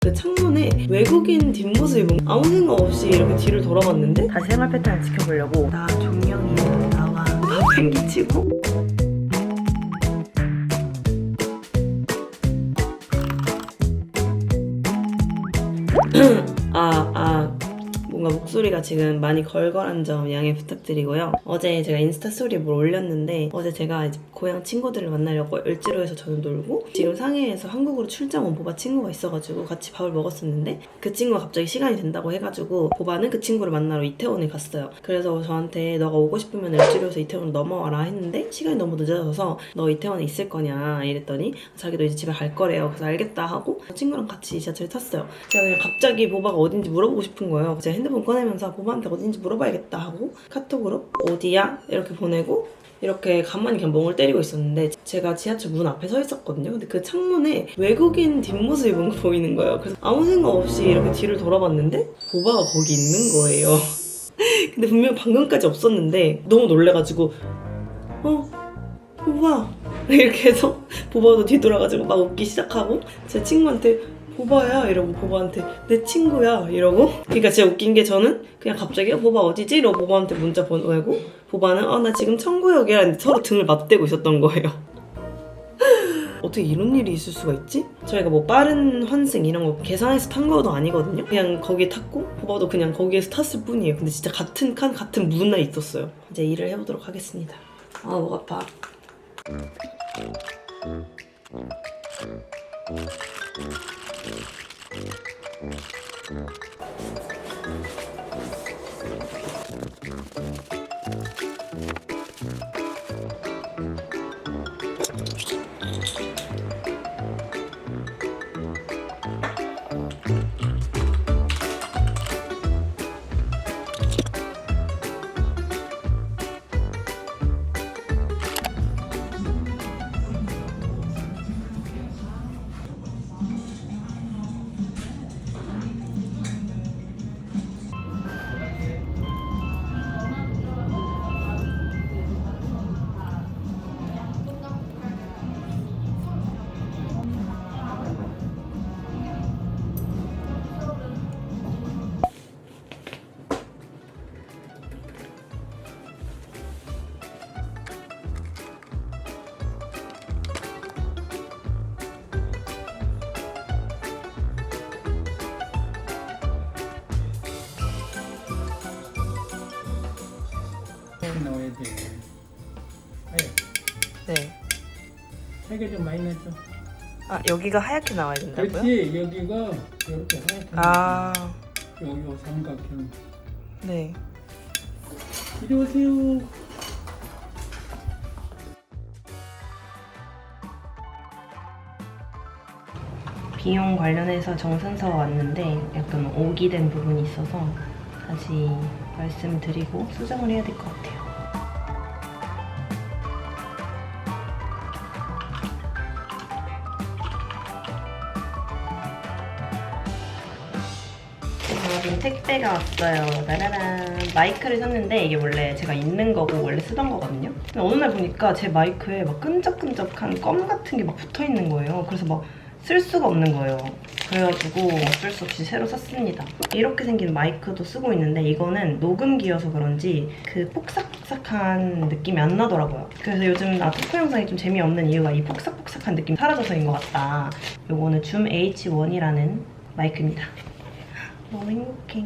그 창문에 외국인 뒷모습이 뭔가 아무 생각 없이 이렇게 뒤를 돌아봤는데 다시 생활 패턴을 지켜보려고 나 종영이야 나와 팽기치고 뭔가 목소리가 지금 많이 걸걸한 점 양해 부탁드리고요. 어제 제가 인스타 스토리에 뭘 올렸는데 어제 제가 이제 고향 친구들을 만나려고 을지로에서 저는 놀고 지금 상해에서 한국으로 출장 온 보바 친구가 있어가지고 같이 밥을 먹었었는데 그 친구가 갑자기 시간이 된다고 해가지고 보바는 그 친구를 만나러 이태원에 갔어요. 그래서 저한테 너가 오고 싶으면 을지로에서 이태원으로 넘어와라 했는데 시간이 너무 늦어져서 너 이태원에 있을 거냐 이랬더니 자기도 이제 집에 갈 거래요. 그래서 알겠다 하고 친구랑 같이 지하철을 탔어요. 제가 그냥 갑자기 보바가 어딘지 물어보고 싶은 거예요. 제가 핸드폰 꺼내면서 보바한테 어딘지 물어봐야겠다 하고 카톡으로 어디야? 이렇게 보내고 이렇게 가만히 그냥 멍을 때리고 있었는데 제가 지하철 문 앞에 서 있었거든요. 근데 그 창문에 외국인 뒷모습이 뭔가 보이는 거예요. 그래서 아무 생각 없이 이렇게 뒤를 돌아봤는데 보바가 거기 있는 거예요. 근데 분명 방금까지 없었는데 너무 놀래가지고 보바 이렇게 해서 보바도 뒤돌아가지고 막 웃기 시작하고 제 친구한테 보바야 이러고 보바한테 내 친구야 이러고 그러니까 진짜 웃긴 게 저는 그냥 갑자기 보바 어디지? 이러고 보바한테 문자 보내고 보바는 나 지금 청구역이야 했는데 서로 등을 맞대고 있었던 거예요. 어떻게 이런 일이 있을 수가 있지? 저희가 뭐 빠른 환승 이런 거 계산해서 탄 것도 아니거든요. 그냥 거기에 탔고 보바도 그냥 거기에서 탔을 뿐이에요. 근데 진짜 같은 칸 같은 문에 있었어요. 이제 일을 해보도록 하겠습니다. 목 아파. 넣어야 돼. 네. 색이 좀 많이 나죠? 여기가 하얗게 나와야 된다고요? 그렇지. 여기가 이렇게 하얗게 요 삼각형. 네. 이리 오세요. 비용 관련해서 정산서 왔는데 약간 오기된 부분이 있어서 다시 말씀드리고 수정을 해야 될 것 같아요. 지금 택배가 왔어요. 따라란. 마이크를 샀는데 이게 원래 제가 있는 거고 원래 쓰던 거거든요. 근데 어느 날 보니까 제 마이크에 막 끈적끈적한 껌 같은 게 막 붙어 있는 거예요. 그래서 막 쓸 수가 없는 거예요. 그래가지고 어쩔 수 없이 새로 샀습니다. 이렇게 생긴 마이크도 쓰고 있는데 이거는 녹음기여서 그런지 그 폭삭폭삭한 느낌이 안 나더라고요. 그래서 요즘 토크 영상이 좀 재미없는 이유가 이 폭삭폭삭한 느낌이 사라져서인 것 같다. 요거는 줌 H1이라는 마이크입니다. 너무 행복해.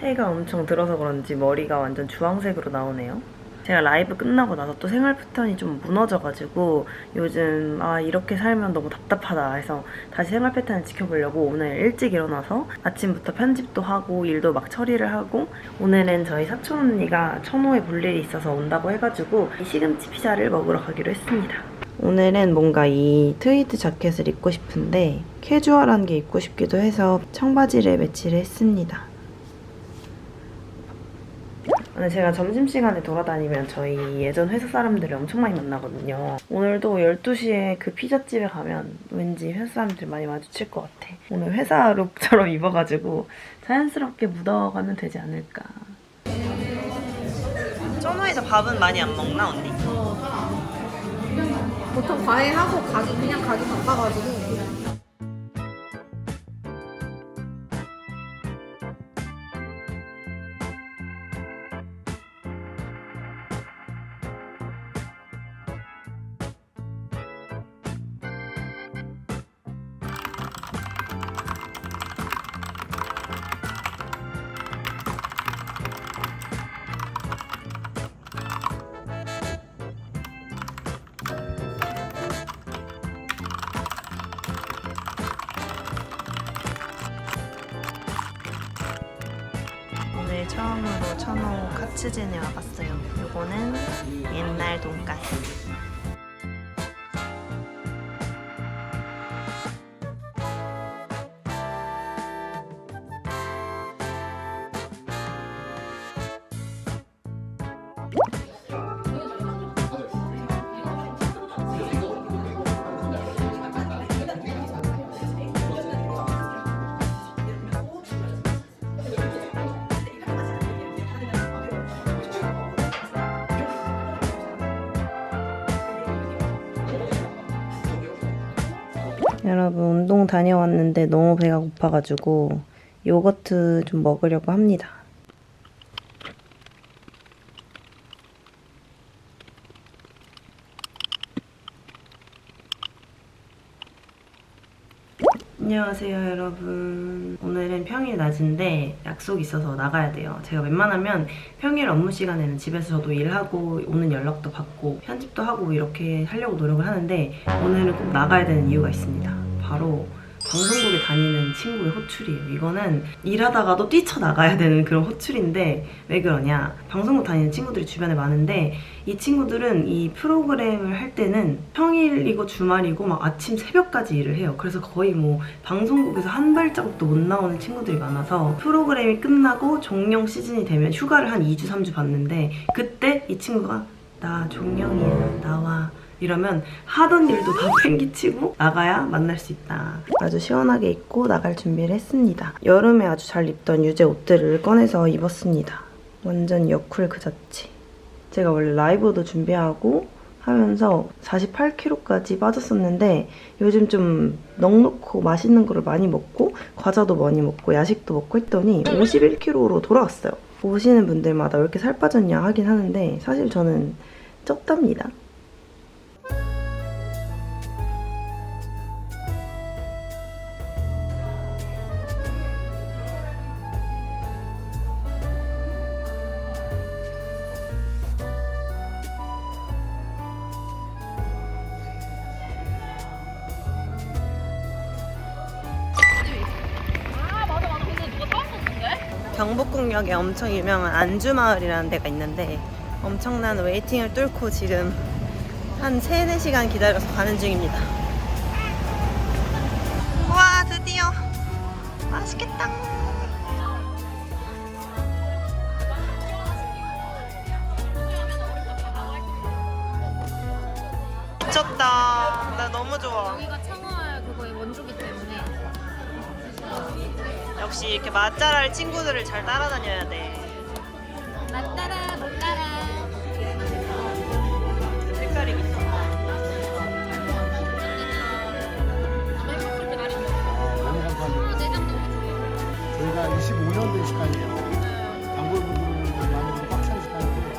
해가 엄청 들어서 그런지 머리가 완전 주황색으로 나오네요. 제가 라이브 끝나고 나서 또 생활 패턴이 좀 무너져가지고 요즘 이렇게 살면 너무 답답하다 해서 다시 생활 패턴을 지켜보려고 오늘 일찍 일어나서 아침부터 편집도 하고 일도 막 처리를 하고 오늘은 저희 사촌 언니가 천호에 볼 일이 있어서 온다고 해가지고 시금치 피자를 먹으러 가기로 했습니다. 오늘은 뭔가 이 트위드 자켓을 입고 싶은데 캐주얼한 게 입고 싶기도 해서 청바지를 매치를 했습니다. 근데 제가 점심시간에 돌아다니면 저희 예전 회사 사람들을 엄청 많이 만나거든요. 오늘도 12시에 그 피자집에 가면 왠지 회사 사람들 많이 마주칠 것 같아. 오늘 회사 룩처럼 입어가지고 자연스럽게 묻어가면 되지 않을까. 쫀호에서 밥은 많이 안 먹나 언니? 보통 과외하고 그냥 가기 바빠가지고. 오늘 처음으로 천호 카츠젠에 와봤어요. 요거는 옛날 돈가스. 여러분 운동 다녀왔는데 너무 배가 고파가지고 요거트 좀 먹으려고 합니다. 안녕하세요 여러분. 오늘은 평일 낮인데 약속이 있어서 나가야 돼요. 제가 웬만하면 평일 업무 시간에는 집에서 저도 일하고 오는 연락도 받고 편집도 하고 이렇게 하려고 노력을 하는데 오늘은 꼭 나가야 되는 이유가 있습니다. 바로 방송국에 다니는 친구의 호출이에요. 이거는 일하다가도 뛰쳐나가야 되는 그런 호출인데 왜 그러냐. 방송국 다니는 친구들이 주변에 많은데 이 친구들은 이 프로그램을 할 때는 평일이고 주말이고 막 아침 새벽까지 일을 해요. 그래서 거의 뭐 방송국에서 한 발자국도 못 나오는 친구들이 많아서 프로그램이 끝나고 종영 시즌이 되면 휴가를 한 2주 3주 받는데 그때 이 친구가 나 종영이야 나와 이러면 하던 일도 다 팽기치고 나가야 만날 수 있다. 아주 시원하게 입고 나갈 준비를 했습니다. 여름에 아주 잘 입던 유제 옷들을 꺼내서 입었습니다. 완전 여쿨 그 자체. 제가 원래 라이브도 준비하고 하면서 48kg까지 빠졌었는데 요즘 좀 넉넉고 맛있는 거를 많이 먹고 과자도 많이 먹고 야식도 먹고 했더니 51kg로 돌아왔어요. 보시는 분들마다 왜 이렇게 살 빠졌냐 하긴 하는데 사실 저는 쪘답니다. 경복궁역에 엄청 유명한 안주마을이라는 데가 있는데 엄청난 웨이팅을 뚫고 지금 한 3-4시간 기다려서 가는 중입니다. 와 드디어 맛있겠다. 미쳤다. 나 너무 좋아. 여기가 창월 그거의 원조기 때문에. 역시 이렇게 맛잘알 친구들을 잘 따라다녀야 돼. 맞따라 못 따라. 색깔이 미쳤다. 저희가 25년 된 식당이에요. 단골분들은 많이 꽉찬 식당인데.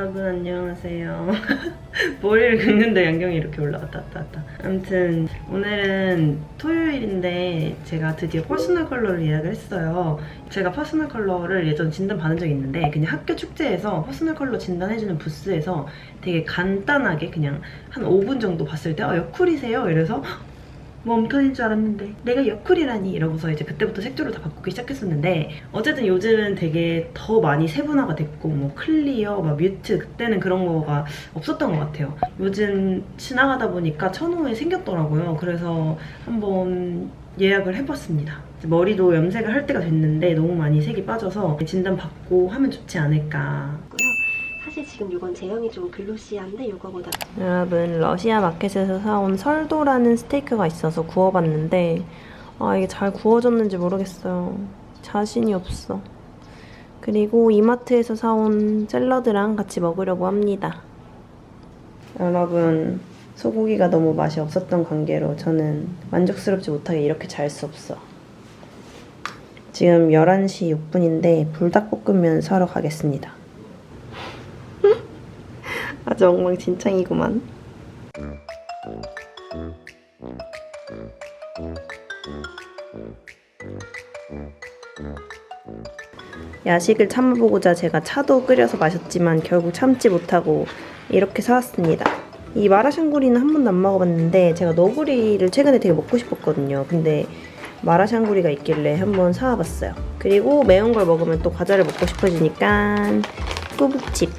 여러분 안녕하세요. 머리를 긁는데 양경이 이렇게 올라갔다 왔다. 아무튼 오늘은 토요일인데 제가 드디어 퍼스널 컬러를 예약을 했어요. 제가 퍼스널 컬러를 예전 진단 받은 적이 있는데 그냥 학교 축제에서 퍼스널 컬러 진단해주는 부스에서 되게 간단하게 그냥 한 5분 정도 봤을 때 여쿨이세요? 이래서 웜톤인 줄 알았는데 내가 여쿨이라니 이러고서 이제 그때부터 색조를 다 바꾸기 시작했었는데 어쨌든 요즘은 되게 더 많이 세분화가 됐고 뭐 클리어, 막 뮤트 그때는 그런 거가 없었던 것 같아요. 요즘 지나가다 보니까 천호에 생겼더라고요. 그래서 한번 예약을 해봤습니다. 머리도 염색을 할 때가 됐는데 너무 많이 색이 빠져서 진단 받고 하면 좋지 않을까. 사실 지금 이건 제형이 좀 글로시한데 이거보다 여러분 러시아 마켓에서 사온 설도라는 스테이크가 있어서 구워봤는데 이게 잘 구워졌는지 모르겠어요. 자신이 없어. 그리고 이마트에서 사온 샐러드랑 같이 먹으려고 합니다. 여러분 소고기가 너무 맛이 없었던 관계로 저는 만족스럽지 못하게 이렇게 잘 수 없어. 지금 11시 6분인데 불닭볶음면 사러 가겠습니다. 아주 엉망진창이구만. 야식을 참아보고자 제가 차도 끓여서 마셨지만 결국 참지 못하고 이렇게 사왔습니다. 이 마라샹구리는 한 번도 안 먹어봤는데 제가 너구리를 최근에 되게 먹고 싶었거든요. 근데 마라샹구리가 있길래 한번 사와봤어요. 그리고 매운 걸 먹으면 또 과자를 먹고 싶어지니까 꾸북칩.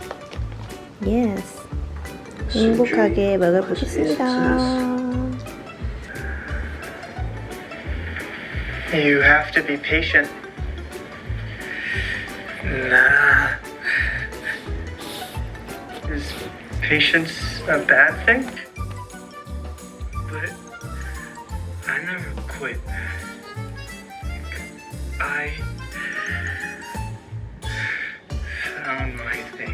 예스. 행복하게 먹어보겠습니다. You have to be patient. Nah. Is patience a bad thing? But I never quit. I found my thing.